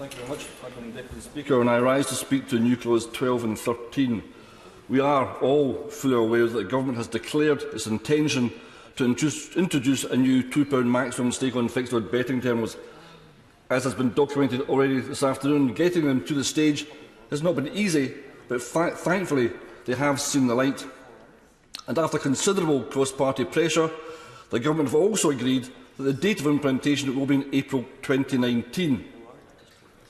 Thank you very much, Madam Deputy Speaker. And I rise to speak to new clause 12 and 13. We are all fully aware that the Government has declared its intention to introduce a new £2 maximum stake on fixed odd betting terminals. As has been documented already this afternoon, getting them to the stage has not been easy, but thankfully they have seen the light. And after considerable cross-party pressure, the Government have also agreed that the date of implementation will be in April 2019.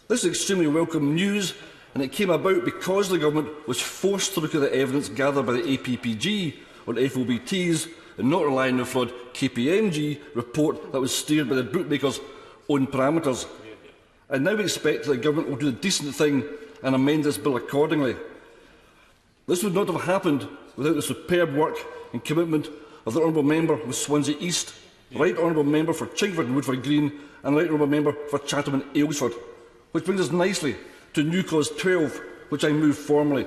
This is extremely welcome news, and it came about because the Government was forced to look at the evidence gathered by the APPG on FOBTs and not rely on the flawed KPMG report that was steered by the bookmakers' own parameters. I now expect that the Government will do the decent thing and amend this bill accordingly. This would not have happened without the superb work and commitment of the Honourable Member for Swansea East, the Right Honourable Member for Chingford and Woodford Green, and the Right Honourable Member for Chatham and Aylesford. Which brings us nicely to new clause 12, which I move formally.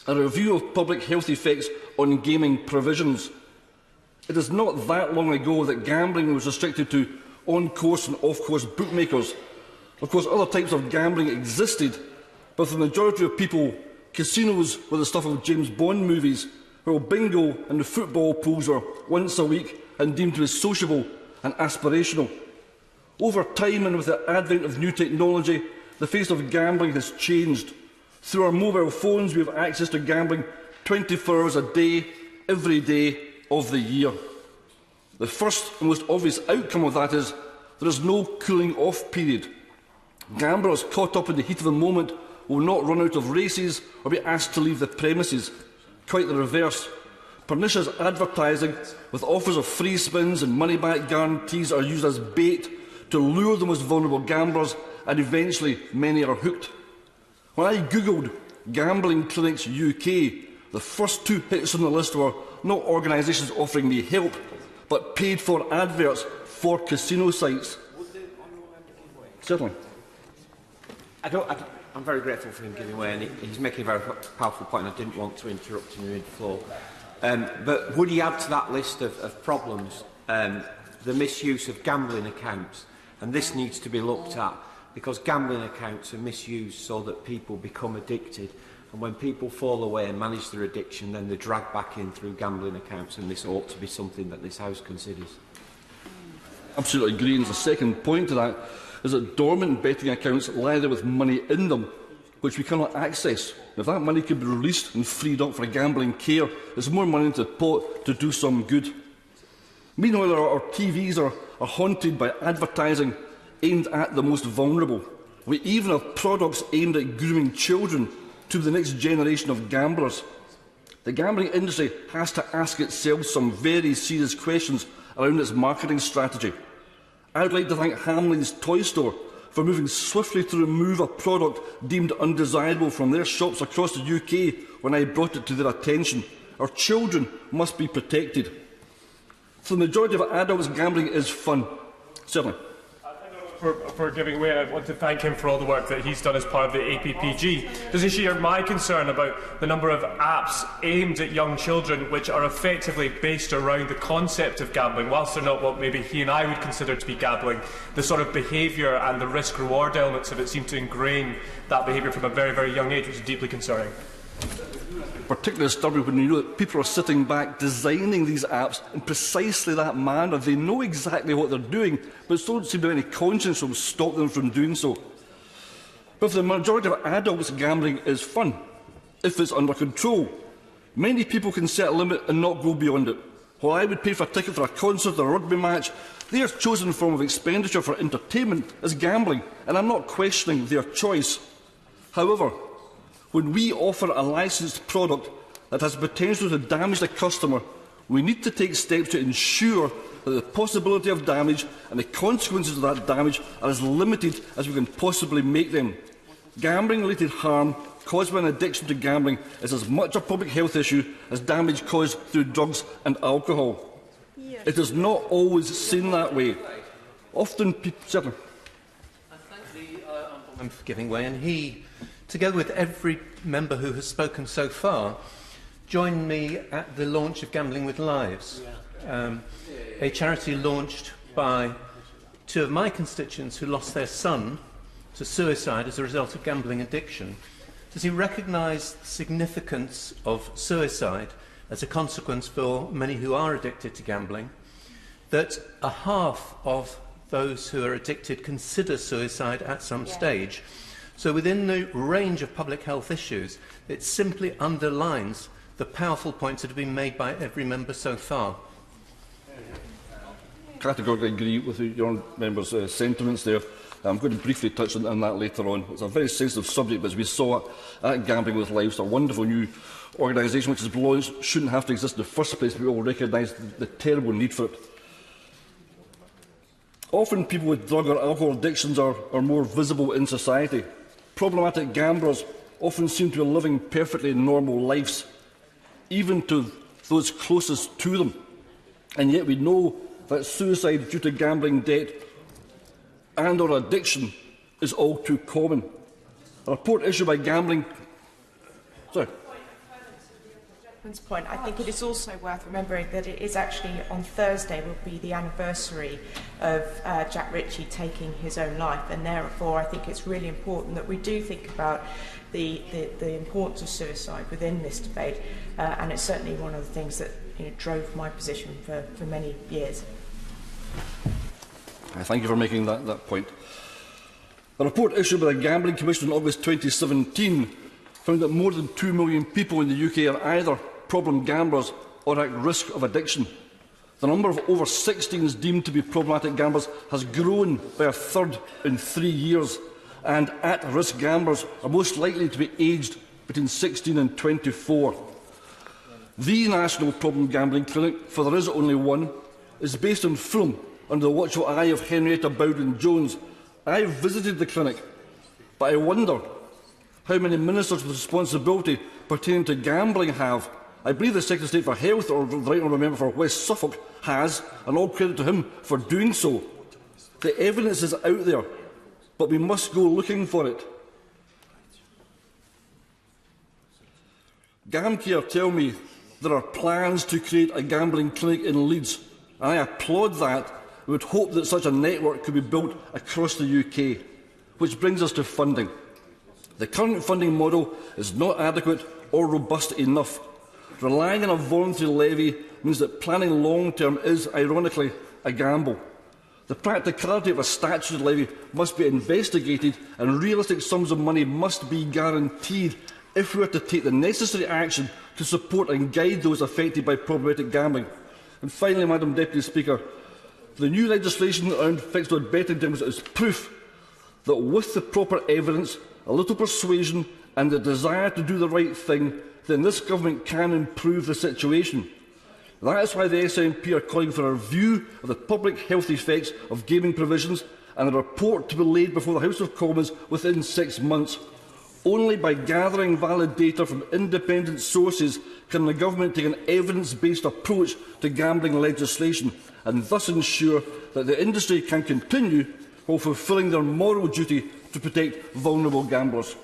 A review of public health effects on gaming provisions. It is not that long ago that gambling was restricted to on-course and off-course bookmakers. Of course, other types of gambling existed, but for the majority of people, casinos were the stuff of James Bond movies, while bingo and the football pools were once a week and deemed to be sociable and aspirational. Over time and with the advent of new technology, the face of gambling has changed. Through our mobile phones, we have access to gambling 24 hours a day, every day of the year. The first and most obvious outcome of that is there is no cooling off period. Gamblers caught up in the heat of the moment will not run out of races or be asked to leave the premises. Quite the reverse. Pernicious advertising with offers of free spins and money-back guarantees are used as bait to lure the most vulnerable gamblers, and eventually many are hooked. When I googled Gambling Clinics UK, the first two hits on the list were not organisations offering me help, but paid-for adverts for casino sites. Certainly. I'm very grateful for him giving way, and he's making a very powerful point. I didn't want to interrupt him mid-floor. But would he add to that list of problems the misuse of gambling accounts? And this needs to be looked at, because gambling accounts are misused so that people become addicted. And when people fall away and manage their addiction, then they're dragged back in through gambling accounts, and this ought to be something that this House considers. Absolutely agree. And the second point to that is that dormant betting accounts lie there with money in them, which we cannot access. If that money could be released and freed up for gambling care, there's more money into the pot to do some good. Meanwhile, our TVs are haunted by advertising aimed at the most vulnerable. We even have products aimed at grooming children to the next generation of gamblers. The gambling industry has to ask itself some very serious questions around its marketing strategy. I would like to thank Hamley's Toy Store for moving swiftly to remove a product deemed undesirable from their shops across the UK when I brought it to their attention. Our children must be protected. For the majority of adults, gambling is fun. Certainly. For giving way. I want to thank him for all the work that he's done as part of the APPG. Does he share my concern about the number of apps aimed at young children which are effectively based around the concept of gambling, whilst they're not what maybe he and I would consider to be gambling? The sort of behaviour and the risk-reward elements of it seem to ingrain that behaviour from a very, very young age, which is deeply concerning. Particularly disturbing when you know that people are sitting back designing these apps in precisely that manner. They know exactly what they're doing, but don't seem to have any conscience will stop them from doing so. But for the majority of adults, gambling is fun, if it's under control. Many people can set a limit and not go beyond it. While I would pay for a ticket for a concert or a rugby match, their chosen form of expenditure for entertainment is gambling, and I'm not questioning their choice. However, when we offer a licensed product that has the potential to damage the customer, we need to take steps to ensure that the possibility of damage and the consequences of that damage are as limited as we can possibly make them. Gambling-related harm caused by an addiction to gambling is as much a public health issue as damage caused through drugs and alcohol. Yes. It is not always seen that way. Often people... Certainly. I thank the Honourable Member for giving way, and he, together with every member who has spoken so far, joined me at the launch of Gambling with Lives, a charity launched by two of my constituents who lost their son to suicide as a result of gambling addiction, does he recognise the significance of suicide as a consequence for many who are addicted to gambling, that a half of those who are addicted consider suicide at some stage? So within the range of public health issues, it simply underlines the powerful points that have been made by every member so far. Categorically agree with your member's sentiments there. I'm going to briefly touch on that later on. It's a very sensitive subject, but as we saw at Gambling with Lives, a wonderful new organisation which is launched shouldn't have to exist in the first place, but we all recognise the terrible need for it. Often people with drug or alcohol addictions are more visible in society. Problematic gamblers often seem to be living perfectly normal lives, even to those closest to them. And yet we know that suicide due to gambling debt and or addiction is all too common. A report issued by Gambling... Sorry. Point. I think it is also worth remembering that it is actually on Thursday will be the anniversary of Jack Ritchie taking his own life, and therefore I think it's really important that we do think about the importance of suicide within this debate, and it's certainly one of the things that drove my position for many years. Thank you for making that point. A report issued by the Gambling Commission in August 2017 found that more than 2 million people in the UK are either problem gamblers or at risk of addiction. The number of over 16s deemed to be problematic gamblers has grown by a third in 3 years, and at-risk gamblers are most likely to be aged between 16 and 24. The National Problem Gambling Clinic, for there is only one, is based in Fulham under the watchful eye of Henrietta Bowden-Jones. I have visited the clinic, but I wonder how many ministers with responsibility pertaining to gambling have. I believe the Secretary of State for Health, or the Right Honourable Member for West Suffolk, has, and all credit to him for doing so. The evidence is out there, but we must go looking for it. GamCare tell me there are plans to create a gambling clinic in Leeds, and I applaud that. We would hope that such a network could be built across the UK. Which brings us to funding. The current funding model is not adequate or robust enough. Relying on a voluntary levy means that planning long-term is, ironically, a gamble. The practicality of a statutory levy must be investigated, and realistic sums of money must be guaranteed if we are to take the necessary action to support and guide those affected by problematic gambling. And finally, Madam Deputy Speaker, the new legislation around fixed odd betting terms is proof that with the proper evidence, a little persuasion and the desire to do the right thing, then this government can improve the situation. That is why the SNP are calling for a review of the public health effects of gaming provisions and a report to be laid before the House of Commons within 6 months. Only by gathering valid data from independent sources can the government take an evidence-based approach to gambling legislation and thus ensure that the industry can continue while fulfilling their moral duty to protect vulnerable gamblers.